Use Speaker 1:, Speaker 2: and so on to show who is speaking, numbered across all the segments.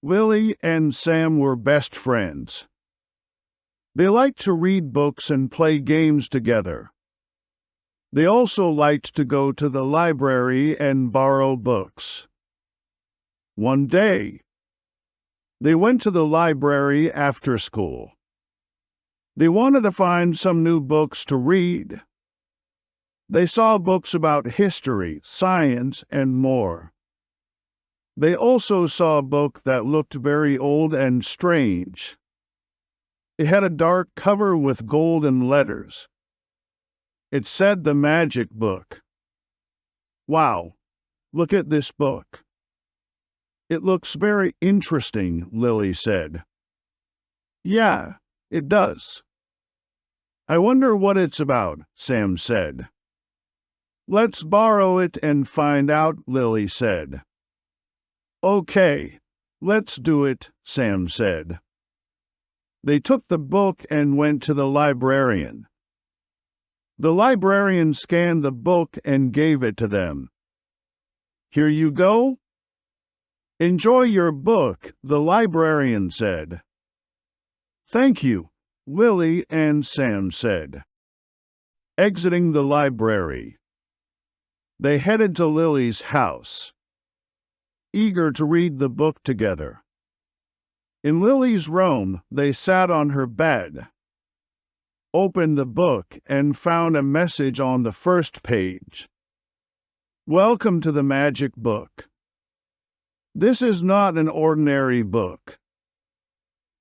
Speaker 1: Lily and Sam were best friends. They liked to read books and play games together. They also liked to go to the library and borrow books. One day, they went to the library after school. They wanted to find some new books to read. They saw books about history, science, and more. They also saw a book that looked very old and strange. It had a dark cover with golden letters. It said The Magic Book. Wow, look at this book. It looks very interesting, Lily said. Yeah, it does. I wonder what it's about, Sam said. Let's borrow it and find out, Lily said. Okay, let's do it, Sam said. They took the book and went to the librarian. The librarian scanned the book and gave it to them. Here you go. Enjoy your book, the librarian said. Thank you, Lily and Sam said. Exiting the library, they headed to Lily's house, eager to read the book together. In Lily's room, they sat on her bed, opened the book, and found a message on the first page. Welcome to the Magic Book. This is not an ordinary book.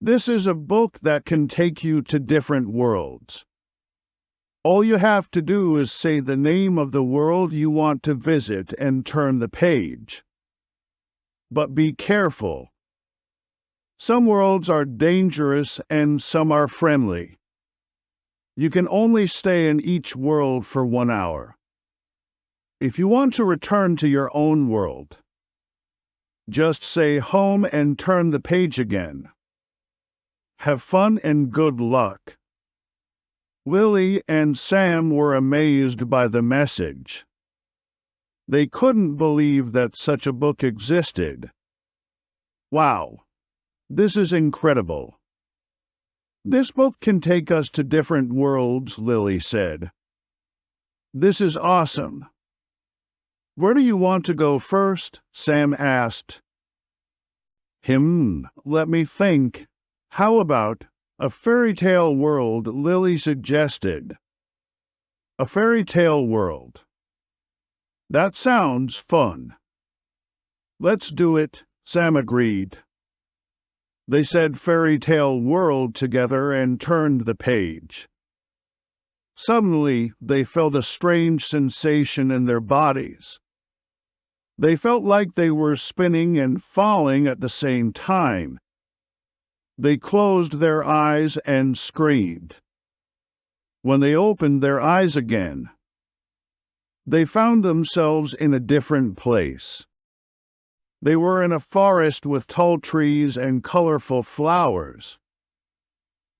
Speaker 1: This is a book that can take you to different worlds. All you have to do is say the name of the world you want to visit and turn the page. But be careful. Some worlds are dangerous and some are friendly. You can only stay in each world for 1 hour. If you want to return to your own world, just say home and turn the page again. Have fun and good luck. Lily and Sam were amazed by the message. They couldn't believe that such a book existed. Wow, this is incredible. This book can take us to different worlds, Lily said. This is awesome. Where do you want to go first? Sam asked. Let me think. How about a fairy tale world? Lily suggested. A fairy tale world. That sounds fun. Let's do it, Sam agreed. They said fairy tale world together and turned the page. Suddenly, they felt a strange sensation in their bodies. They felt like they were spinning and falling at the same time. They closed their eyes and screamed. When they opened their eyes again, they found themselves in a different place. They were in a forest with tall trees and colorful flowers.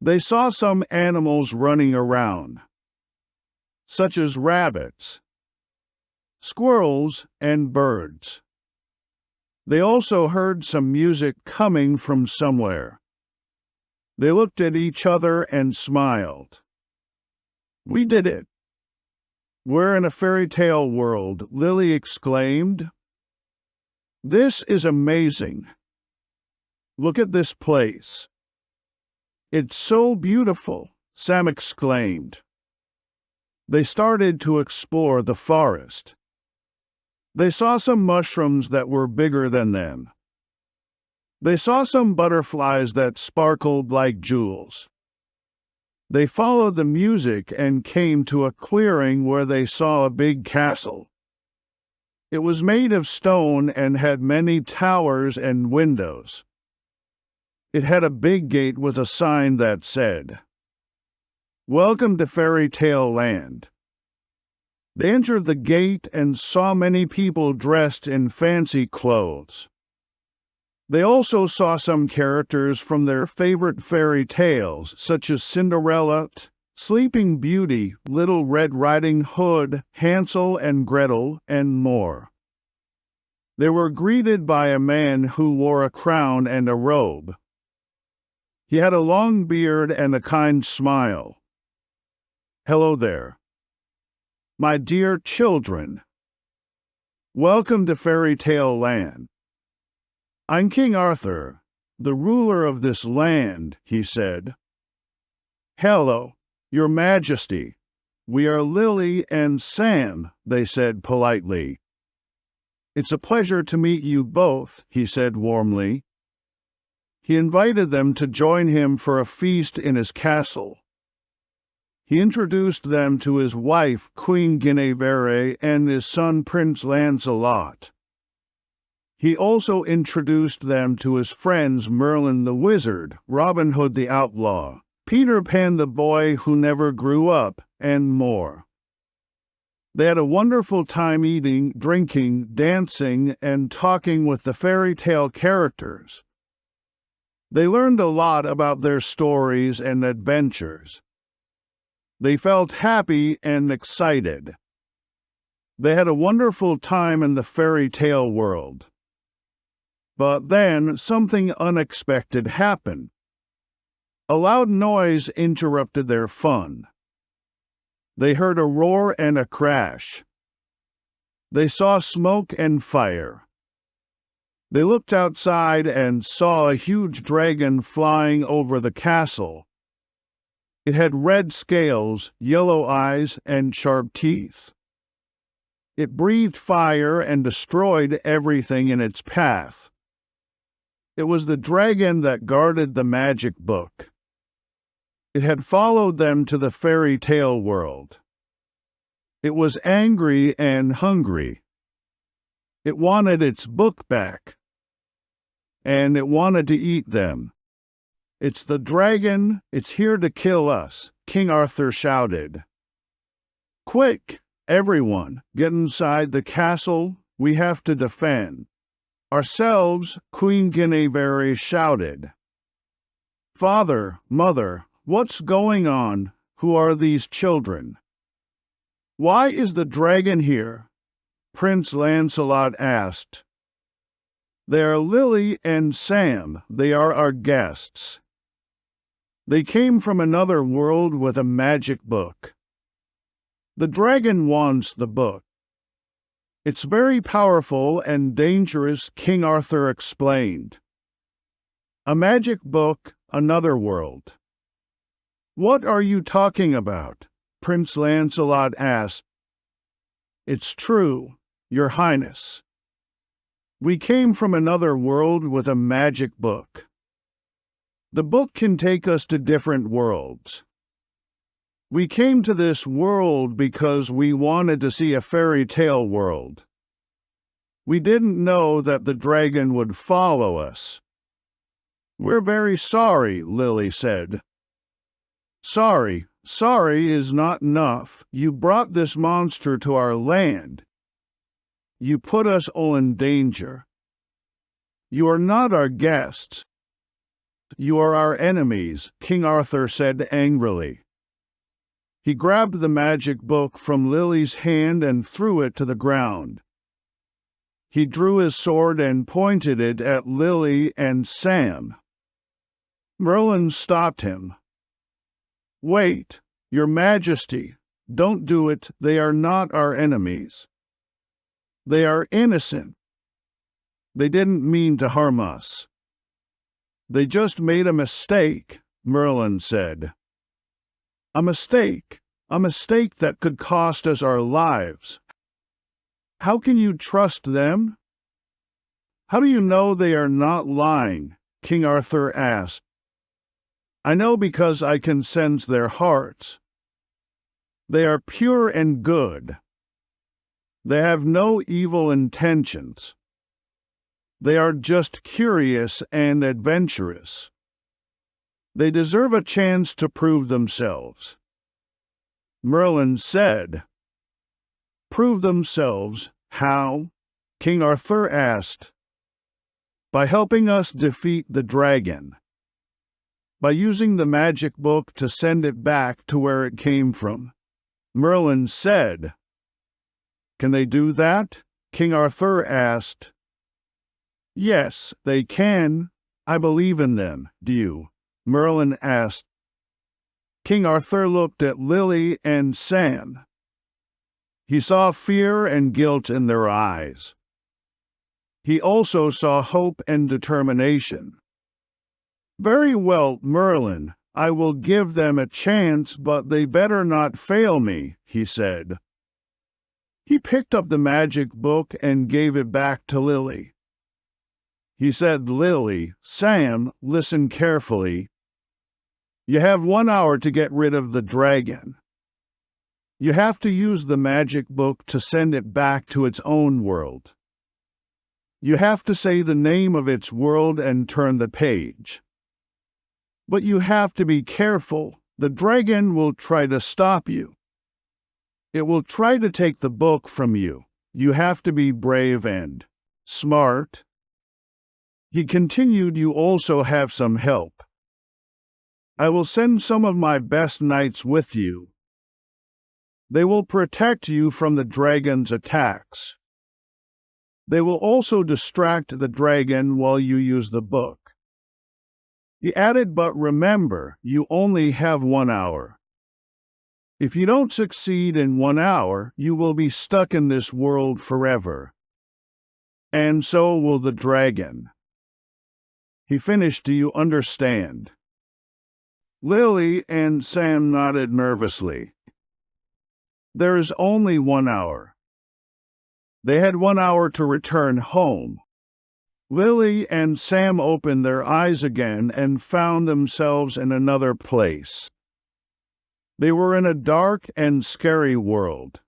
Speaker 1: They saw some animals running around, such as rabbits, squirrels, and birds. They also heard some music coming from somewhere. They looked at each other and smiled. We did it. We're in a fairy tale world, Lily exclaimed. This is amazing. Look at this place. It's so beautiful, Sam exclaimed. They started to explore the forest. They saw some mushrooms that were bigger than them. They saw some butterflies that sparkled like jewels. They followed the music and came to a clearing where they saw a big castle. It was made of stone and had many towers and windows. It had a big gate with a sign that said, "Welcome to Fairy Tale Land." They entered the gate and saw many people dressed in fancy clothes. They also saw some characters from their favorite fairy tales, such as Cinderella, Sleeping Beauty, Little Red Riding Hood, Hansel and Gretel, and more. They were greeted by a man who wore a crown and a robe. He had a long beard and a kind smile. "Hello there, my dear children. Welcome to Fairytale Land. I'm King Arthur, the ruler of this land," he said. "Hello, Your Majesty. We are Lily and Sam," they said politely. "It's a pleasure to meet you both," he said warmly. He invited them to join him for a feast in his castle. He introduced them to his wife, Queen Guinevere, and his son, Prince Lancelot. He also introduced them to his friends Merlin the Wizard, Robin Hood the Outlaw, Peter Pan the Boy Who Never Grew Up, and more. They had a wonderful time eating, drinking, dancing, and talking with the fairy tale characters. They learned a lot about their stories and adventures. They felt happy and excited. They had a wonderful time in the fairy tale world. But then something unexpected happened. A loud noise interrupted their fun. They heard a roar and a crash. They saw smoke and fire. They looked outside and saw a huge dragon flying over the castle. It had red scales, yellow eyes, and sharp teeth. It breathed fire and destroyed everything in its path. It was the dragon that guarded the magic book. It had followed them to the fairy tale world. It was angry and hungry. It wanted its book back. And it wanted to eat them. "It's the dragon. It's here to kill us," King Arthur shouted. "Quick, everyone, get inside the castle. We have to defend ourselves," Queen Guinevere shouted. "Father, Mother, what's going on? Who are these children? Why is the dragon here?" Prince Lancelot asked. "They are Lily and Sam. They are our guests. They came from another world with a magic book. The dragon wants the book. It's very powerful and dangerous," King Arthur explained. "A magic book, another world." "What are you talking about?" Prince Lancelot asked. "It's true, Your Highness. We came from another world with a magic book. The book can take us to different worlds. We came to this world because we wanted to see a fairy tale world. We didn't know that the dragon would follow us." "We're very sorry," Lily said. Sorry is not enough. You brought this monster to our land. You put us all in danger. You are not our guests. You are our enemies," King Arthur said angrily. He grabbed the magic book from Lily's hand and threw it to the ground. He drew his sword and pointed it at Lily and Sam. Merlin stopped him. "Wait, Your Majesty, don't do it. They are not our enemies. They are innocent. They didn't mean to harm us. They just made a mistake," Merlin said. A mistake that could cost us our lives. How can you trust them?" "How do you know they are not lying?" King Arthur asked. "I know because I can sense their hearts. They are pure and good. They have no evil intentions. They are just curious and adventurous. They deserve a chance to prove themselves." Merlin said. "Prove themselves? How?" King Arthur asked. "By helping us defeat the dragon. By using the magic book to send it back to where it came from," Merlin said. "Can they do that?" King Arthur asked. Yes, they can. I believe in them. Do you? Merlin asked. King Arthur looked at Lily and Sam. He saw fear and guilt in their eyes. He also saw hope and determination. Very well, Merlin, I will give them a chance, but they better not fail me, he said. He picked up the magic book and gave it back to Lily. He said, Lily, Sam, listen carefully. You have 1 hour to get rid of the dragon. You have to use the magic book to send it back to its own world. You have to say the name of its world and turn the page. But you have to be careful. The dragon will try to stop you. It will try to take the book from you. You have to be brave and smart. He continued, you also have some help. I will send some of my best knights with you. They will protect you from the dragon's attacks. They will also distract the dragon while you use the book. He added, but remember, you only have 1 hour. If you don't succeed in 1 hour, you will be stuck in this world forever. And so will the dragon. He finished, do you understand? Lily and Sam nodded nervously. There is only 1 hour. They had 1 hour to return home. Lily and Sam opened their eyes again and found themselves in another place. They were in a dark and scary world.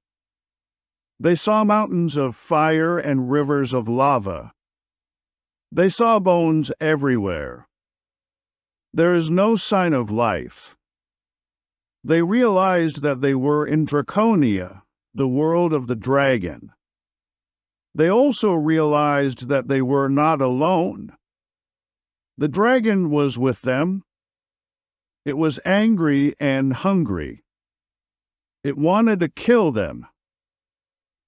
Speaker 1: They saw mountains of fire and rivers of lava. They saw bones everywhere. There is no sign of life. They realized that they were in Draconia, the world of the dragon. They also realized that they were not alone. The dragon was with them. It was angry and hungry. It wanted to kill them.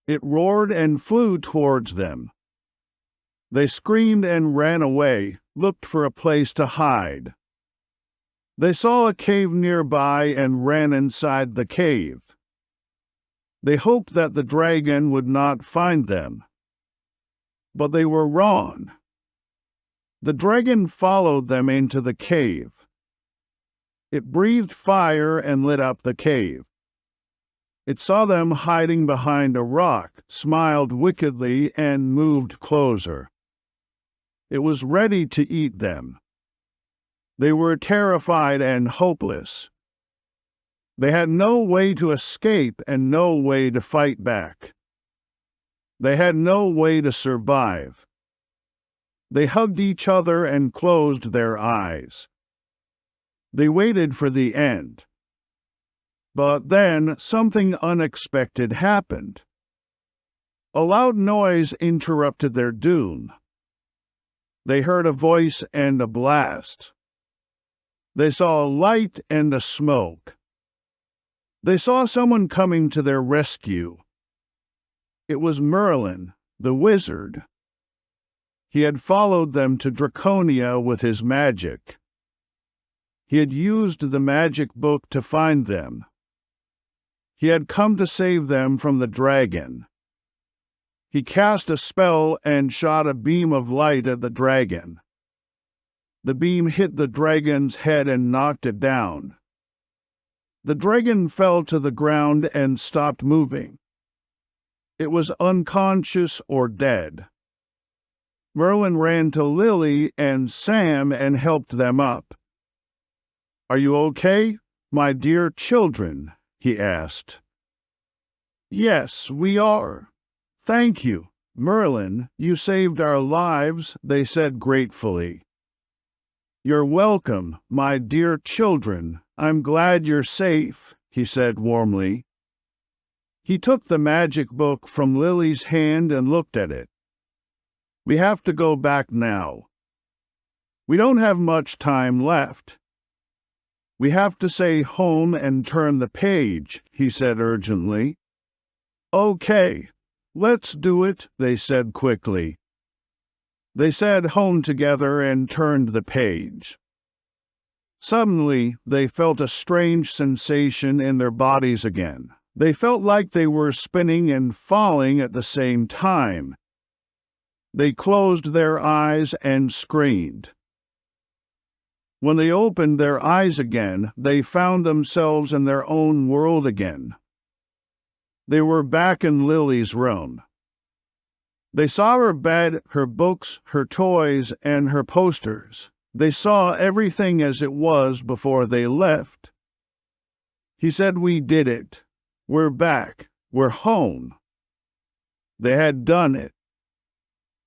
Speaker 1: It roared and flew towards them. They screamed and ran away, looked for a place to hide. They saw a cave nearby and ran inside the cave. They hoped that the dragon would not find them. But they were wrong. The dragon followed them into the cave. It breathed fire and lit up the cave. It saw them hiding behind a rock, smiled wickedly, and moved closer. It was ready to eat them. They were terrified and hopeless. They had no way to escape and no way to fight back. They had no way to survive. They hugged each other and closed their eyes. They waited for the end. But then something unexpected happened. A loud noise interrupted their doom. They heard a voice and a blast. They saw a light and a smoke. They saw someone coming to their rescue. It was Merlin, the wizard. He had followed them to Draconia with his magic. He had used the magic book to find them. He had come to save them from the dragon. He cast a spell and shot a beam of light at the dragon. The beam hit the dragon's head and knocked it down. The dragon fell to the ground and stopped moving. It was unconscious or dead. Merlin ran to Lily and Sam and helped them up. Are you okay, my dear children? He asked. Yes, we are. Thank you, Merlin. You saved our lives, they said gratefully. You're welcome, my dear children. I'm glad you're safe, he said warmly. He took the magic book from Lily's hand and looked at it. We have to go back now. We don't have much time left. We have to say home and turn the page, he said urgently. Okay, let's do it, they said quickly. They said home together and turned the page. Suddenly, they felt a strange sensation in their bodies again. They felt like they were spinning and falling at the same time. They closed their eyes and screamed. When they opened their eyes again, they found themselves in their own world again. They were back in Lily's room. They saw her bed, her books, her toys, and her posters. They saw everything as it was before they left. He said, "We did it. We're back. We're home." They had done it.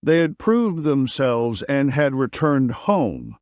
Speaker 1: They had proved themselves and had returned home.